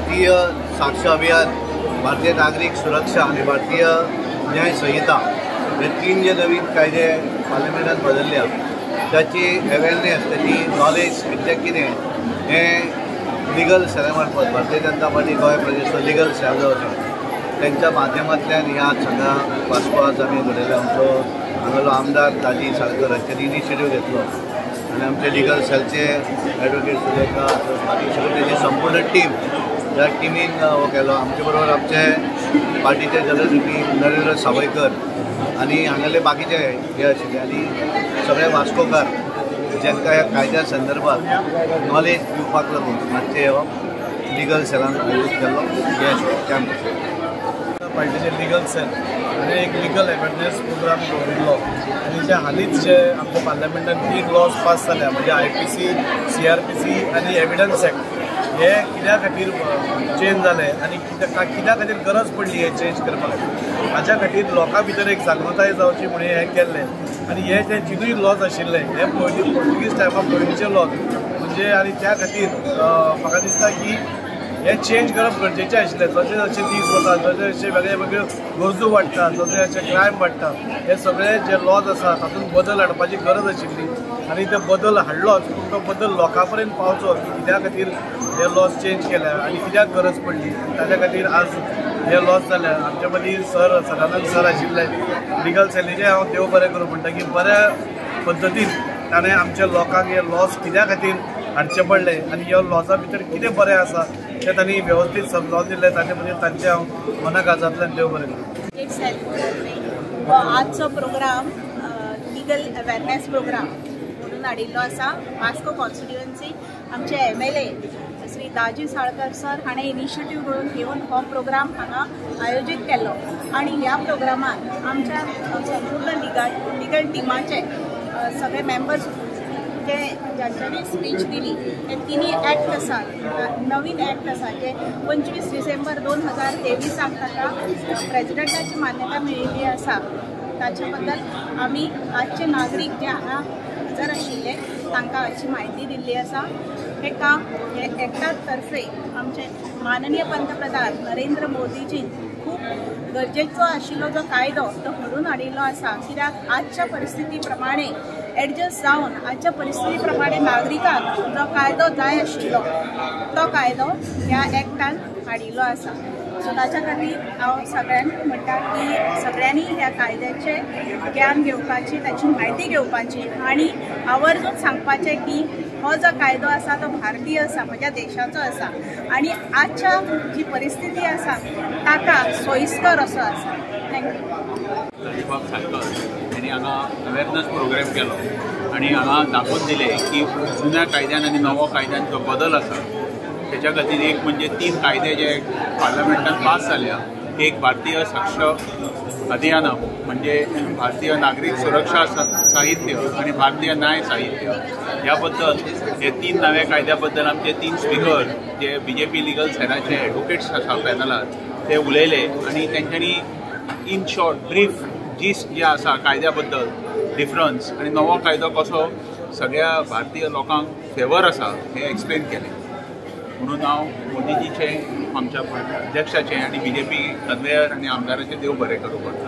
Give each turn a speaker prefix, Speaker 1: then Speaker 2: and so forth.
Speaker 1: भारतीय साक्ष अभियान, भारतीय नागरिक सुरक्षा आणि भारतीय न्याय संहिता हे तीन जे नवीन कायदे पार्लिमेंटात बदलल्या त्याची अवेअरनेस, त्याची नॉलेज कितें कितें हें लिगल सेला मार्फत भारतीय जनता पार्टी गोंय प्रदेश लिगल सेल जो आसा त्यांच्या माध्यमांतल्यान ह्या सगळ्या वास्को आज आमी घडयला. आमचो हांगालो आमदार दाजी साळकर हांच्यानी इनिशिएटीव घेतलो आणि आमचे लिगल सेलचे ॲडवोकेट सुरेखा बाकी सगळे तेजी संपूर्ण टीम ह्या टिमीन हो केलो. आमचे बरोबर आमचे पार्टीचे जनरल सेक्रेटरी नरेंद्र सावयकर आणि हांगाले बाकीचे हे आशिल्ले आणि सगळे वास्कोकार जांकां ह्या कायद्या संदर्भात नॉलेज दिवपाक लागून मातशे हो लिगल सेलान आयोजीत केल्लो हे कॅम्प.
Speaker 2: पार्टीचे लिगल सेल आणि एक लिगल अवेअरनेस प्रोग्राम दवरिल्लो आणि जे हालींच जे आमच्या पार्लमेंटान 3 लॉज पास जाल्या म्हणजे IPC, CRPC आणि एविडन्स एक्ट हे कित्या खातीर चेंज जाले आणि कित्या खातीर गरज पडली हे चेंज करपाक. हाच्या खातीर लोकां भितर एक जागृताय जावची म्हणून हे केल्ले आणि हे जे तिनूय लॉज आशिल्ले हे पोर्तुगीज टायमार पयलींचे लॉज म्हणजे आणि त्या खातीर म्हाका दिसता की हे चेंज करप गरजेचें आशिल्लें. जशें जशें दीस वतात जशें जशें वेगळे वेगळ्यो गरजो वाडटा, जशें जशें क्रायम वाडटा, हे सगळे जे लॉज आसा तातूंत बदल हाडपाची गरज आशिल्ली आणि ते बदल हाडलोच पूण तो बदल लोकां पर्यंत पावचो की कित्या खातीर हे लॉज चेंज केल्या आणि कित्याक गरज पडली. ताच्या खातीर आज हे लॉज जाल्या. आमच्या मदीं सर सदानंद सर आशिल्ले लिगल सेलीचे हांव देव बरें करूं म्हणटा की बऱ्या पद्दतीन ताणें आमच्या लोकांक हे लॉज कित्या खातीर हाडचे पडले आणि ह्या लॉजा भितर कितें बरें आसा ते तांणी वेवस्थीत समजावन दिलें. ताचे खातीर तांचे हांव मनाकाजांतल्यान देव बरें करूं.
Speaker 3: आजचो प्रोग्राम लिगल अवेअरनेस प्रोग्राम म्हणून हाडिल्लो आसा. वास्को कॉन्स्टिट्युएन्सी आमचे MLA श्री दाजी साळकर सर हाणें इनिशिएटीव घेवन हो प्रोग्राम हांगा आयोजीत केल्लो आणि ह्या प्रोग्रामात आमच्या संपूर्ण लिगल टिमाचे सगळे मेंबर्स जे ज्यांच्यानी स्पीच दिली ते तिनी ॲक्ट आसा, नवीन ॲक्ट आसा जे 25 डिसेंबर 2023 ताका प्रेजिडेंटाची मान्यता मेळिल्ली आसा. ताचे बद्दल आमी आजचे नागरीक जे हांगा हजर आशिल्ले तांकां हाची म्हायती दिल्ली आसा. हे काम हे एक्टा तर्फे आमचे माननीय पंतप्रधान नरेंद्र मोदीजीन खूप गरजेचो आशिल्लो जो कायदो तो घडून हाडिल्लो आसा. कित्याक आजच्या परिस्थिती प्रमाणे एडजस्ट जावन आजच्या परिस्थिती प्रमाणे नागरिकांक जो कायदो जाय आशिल्लो तो कायदो ह्या एक्टान हाडिल्लो आसा. सो ताच्या खातीर हांव सगळ्यांक म्हणटा की सगळ्यांनी ह्या कायद्याचे ज्ञान घेवपाची, ताची म्हायती घेवपाची आणि आवर्जून सांगपाचें की हो जो कायदो आसा तो भारतीय आसा, म्हज्या देशाचो आसा आणि आजच्या जी परिस्थिती आसा ताका सोयीस्कर असो आसा.
Speaker 4: थँक्यू. त्यांनी हांगा अवेअरनेस प्रोग्राम केलो आणि हांगा दाखोवन दिले की जुन्या कायद्यान आणि नवो कायद्यान जो बदल आसा त्याच्या खातीर एक म्हणजे 3 कायदे जे पार्लमेंटान पास जाल्या. एक भारतीय साक्ष अधिनियम म्हणजे भारतीय नागरिक सुरक्षा साहित्य आणि भारतीय न्याय साहित्य ह्या बद्दल हे 3 नव्या कायद्या बद्दल आमचे 3 स्पीकर जे BJP लिगल सेलाचे ॲडवोकेट्स आसा पॅनलात ते उलयले आणि तेंच्यांनी इन शॉर्ट ब्रीफ जिस्ट जे आसा कायद्या बद्दल डिफरन्स आणि नवो कायदो कसो सगळ्या भारतीय लोकांक फेवर आसा हे एक्सप्लेन केले. म्हणून हांव मोदीजीचे आमच्या अध्यक्षाचे आणि BJP कन्वेयर आणि आमदाराचे देव बरें करूं करता.